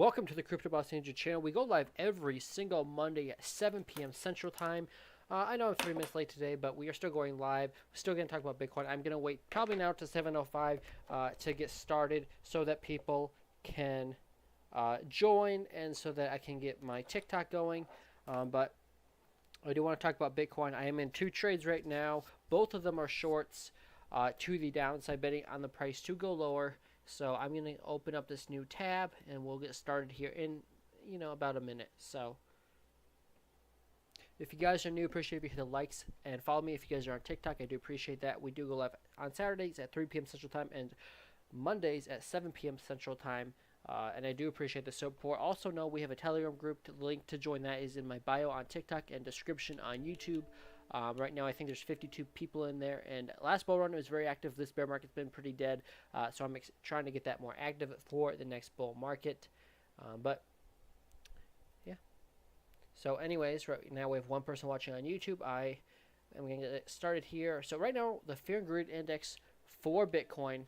Welcome to the Crypto Boss Ninja channel. We go live every single Monday at 7 p.m. Central Time. I know I'm 3 minutes late today, but we are still going live. We're still going to talk about Bitcoin. I'm going to wait probably now to 7:05 to get started so that people can join and so that I can get my TikTok going. But I do want to talk about Bitcoin. I am in 2 trades right now. Both of them are shorts to the downside, betting on the price to go lower. So I'm going to open up this new tab and we'll get started here in, about a minute. So if you guys are new, appreciate if you hit the likes and follow me. If you guys are on TikTok, I do appreciate that. We do go live on Saturdays at 3 p.m. Central Time and Mondays at 7 p.m. Central Time. And I do appreciate the support. Also know we have a Telegram group. The link to join that is in my bio on TikTok and description on YouTube. Right now, I think there's 52 people in there, and last bull run was very active. This bear market's been pretty dead, so I'm trying to get that more active for the next bull market. But yeah. So, anyways, right now we have one person watching on YouTube. I am going to get started here. So right now, the Fear and Greed Index for Bitcoin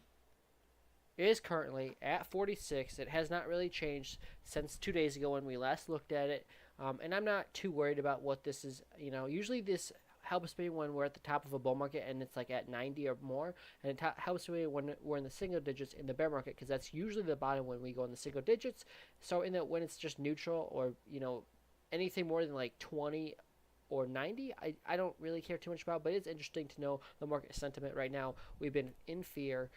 is currently at 46. It has not really changed since 2 days ago when we last looked at it. And I'm not too worried about what this is. Usually this helps me when we're at the top of a bull market and it's like at 90 or more, and it helps me when we're in the single digits in the bear market, because that's usually the bottom when we go in the single digits. So when it's just neutral, or anything more than like 20 or 90, I don't really care too much about, but it's interesting to know the market sentiment right now. We've been in fear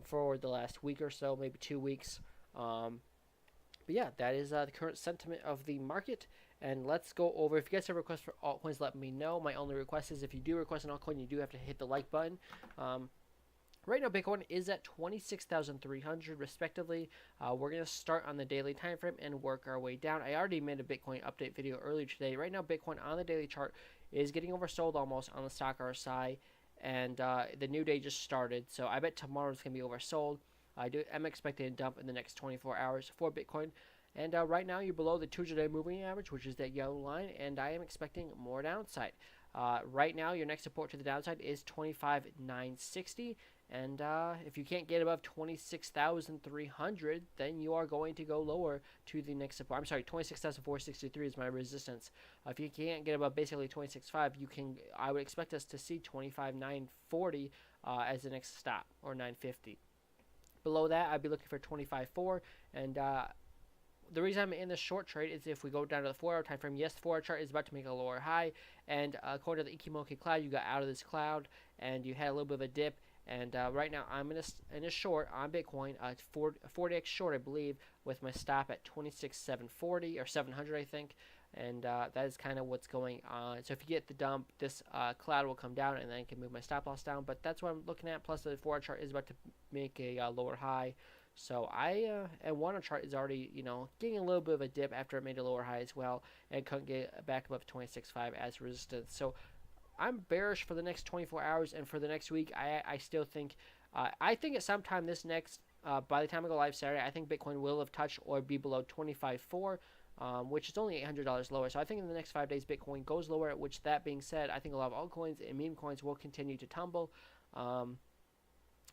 for the last week or so, maybe 2 weeks. But yeah, that is the current sentiment of the market. And let's go over. If you guys have requests for altcoins, let me know. My only request is if you do request an altcoin, you do have to hit the like button. Right now, Bitcoin is at 26,300 respectively. We're going to start on the daily time frame and work our way down. I already made a Bitcoin update video earlier today. Right now, Bitcoin on the daily chart is getting oversold almost on the stock RSI, and the new day just started. So I bet tomorrow it's going to be oversold. I'm expecting a dump in the next 24 hours for Bitcoin. And right now you're below the 200-day moving average, which is that yellow line, and I am expecting more downside. Right now, your next support to the downside is 25,960, and if you can't get above 26,300, then you are going to go lower to the next support. I'm sorry, 26,463 is my resistance. If you can't get above basically 26,500, I would expect us to see 25,940 as the next stop, or 950. Below that, I'd be looking for 25,400, and the reason I'm in this short trade is if we go down to the 4-hour time frame, yes, the 4-hour chart is about to make a lower high, and according to the Ikimoku cloud, you got out of this cloud, and you had a little bit of a dip, and right now I'm in a short on Bitcoin, 40x short, I believe, with my stop at 26,740 or 700, I think, and that is kind of what's going on. So if you get the dump, this cloud will come down, and then I can move my stop loss down, but that's what I'm looking at. Plus the 4-hour chart is about to make a lower high. So and 1-hour chart is already, getting a little bit of a dip after it made a lower high as well, and couldn't get back above 26.5 as resistance. So I'm bearish for the next 24 hours, and for the next week, I still think, I think at some time this next, by the time I go live Saturday, I think Bitcoin will have touched or be below 25.4, which is only $800 lower. So I think in the next 5 days, Bitcoin goes lower, which, that being said, I think a lot of altcoins and meme coins will continue to tumble.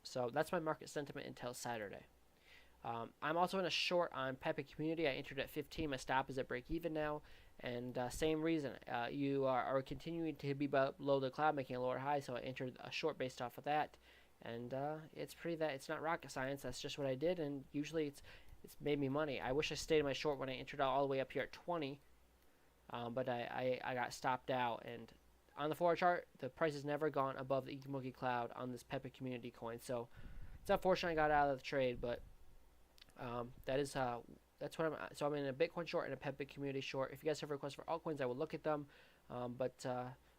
So that's my market sentiment until Saturday. I'm also in a short on Pepe Community. I entered at 15. My stop is at break even now, and same reason. You are continuing to be below the cloud, making a lower high, so I entered a short based off of that. And it's not rocket science. That's just what I did, and usually it's made me money. I wish I stayed in my short when I entered all the way up here at 20, but I got stopped out. And on the 4-hour chart, the price has never gone above the Ikimoku cloud on this Pepe Community coin. So it's unfortunate I got out of the trade, but that's what I'm in a Bitcoin short and a Pepe Community short. If you guys have requests for altcoins, I will look at them. But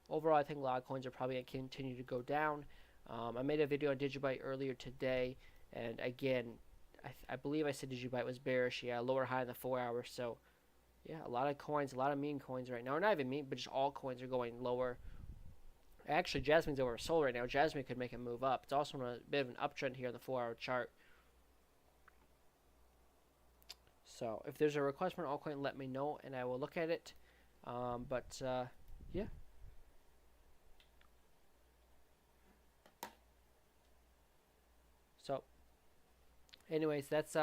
overall, I think a lot of coins are probably going to continue to go down. I made a video on Digibyte earlier today, and again, I believe I said Digibyte was bearish. Yeah, lower high in the 4 hours. So yeah, a lot of coins, a lot of meme coins right now, or not even meme, but just all coins are going lower. Actually, Jasmine's oversold right now. Jasmine could make a move up. It's also on a bit of an uptrend here on the 4-hour chart. So if there's a request for an altcoin, let me know, and I will look at it. Yeah. So anyways, that's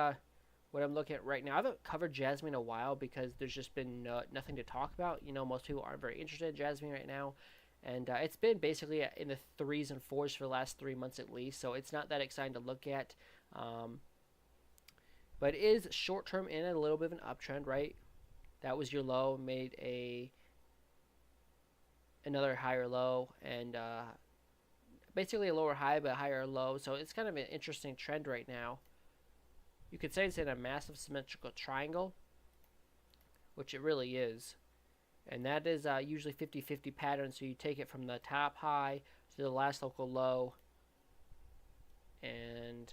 what I'm looking at right now. I haven't covered Jasmine in a while because there's just been nothing to talk about. You know, most people aren't very interested in Jasmine right now. And it's been basically in the threes and fours for the last 3 months at least, so it's not that exciting to look at. Um, but it is short term in a little bit of an uptrend, right? That was your low, made another higher low, and basically a lower high but a higher low. So it's kind of an interesting trend right now. You could say it's in a massive symmetrical triangle, which it really is. And that is usually 50-50 pattern, so you take it from the top high to the last local low. And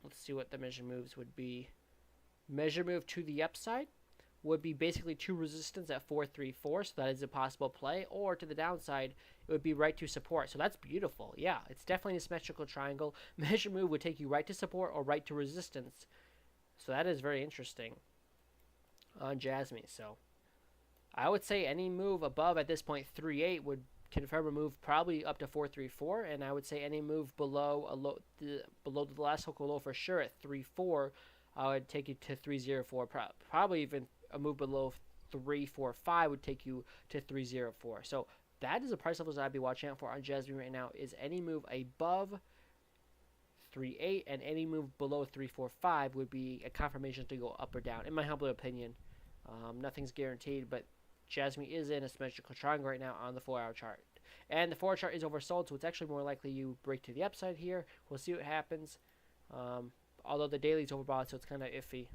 let's see what the measure moves would be. Measure move to the upside would be basically two resistance at 434, so that is a possible play. Or to the downside, it would be right to support. So that's beautiful. Yeah, it's definitely a symmetrical triangle. Measure move would take you right to support or right to resistance. So that is very interesting on Jasmine. So I would say any move above at this point 3.8 would confirm a move probably up to 4.34, and I would say any move below below the last local low for sure at 3.4, I would take you to 3.04. Probably even a move below 3.45 would take you to 3.04. So that is the price levels I'd be watching out for on Jasmine right now. Is any move above 3.8 and any move below 3.45 would be a confirmation to go up or down, in my humble opinion. Nothing's guaranteed, but Jasmine is in a symmetrical triangle right now on the 4-hour chart. And the 4-hour chart is oversold, so it's actually more likely you break to the upside here. We'll see what happens. Although the daily is overbought, so it's kind of iffy.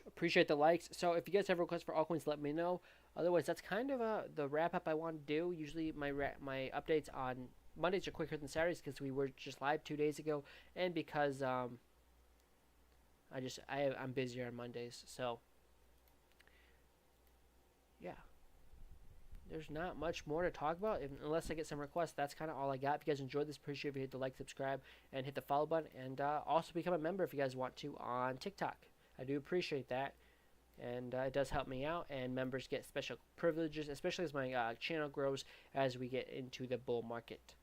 Appreciate the likes. So if you guys have requests for altcoins, let me know. Otherwise, that's kind of the wrap-up I want to do. Usually my updates on Mondays are quicker than Saturdays because we were just live 2 days ago, and because I'm busier on Mondays, so yeah. There's not much more to talk about unless I get some requests. That's kind of all I got. If you guys enjoyed this, appreciate if you hit the like, subscribe, and hit the follow button, and also become a member if you guys want to on TikTok. I do appreciate that, and it does help me out, and members get special privileges, especially as my channel grows as we get into the bull market.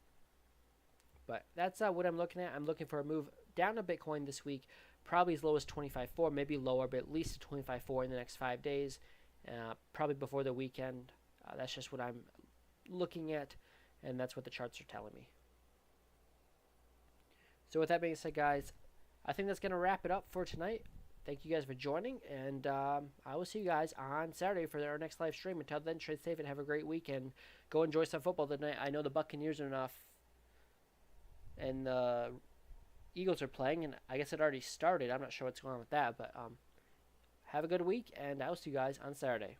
But that's what I'm looking at. I'm looking for a move down to Bitcoin this week, probably as low as 25.4, maybe lower, but at least 25.4 in the next 5 days, probably before the weekend. That's just what I'm looking at, and that's what the charts are telling me. So with that being said, guys, I think that's going to wrap it up for tonight. Thank you guys for joining, and I will see you guys on Saturday for our next live stream. Until then, trade safe and have a great weekend. Go enjoy some football tonight. I know the Buccaneers are enough, and the Eagles are playing, and I guess it already started. I'm not sure what's going on with that, but have a good week, and I'll see you guys on Saturday.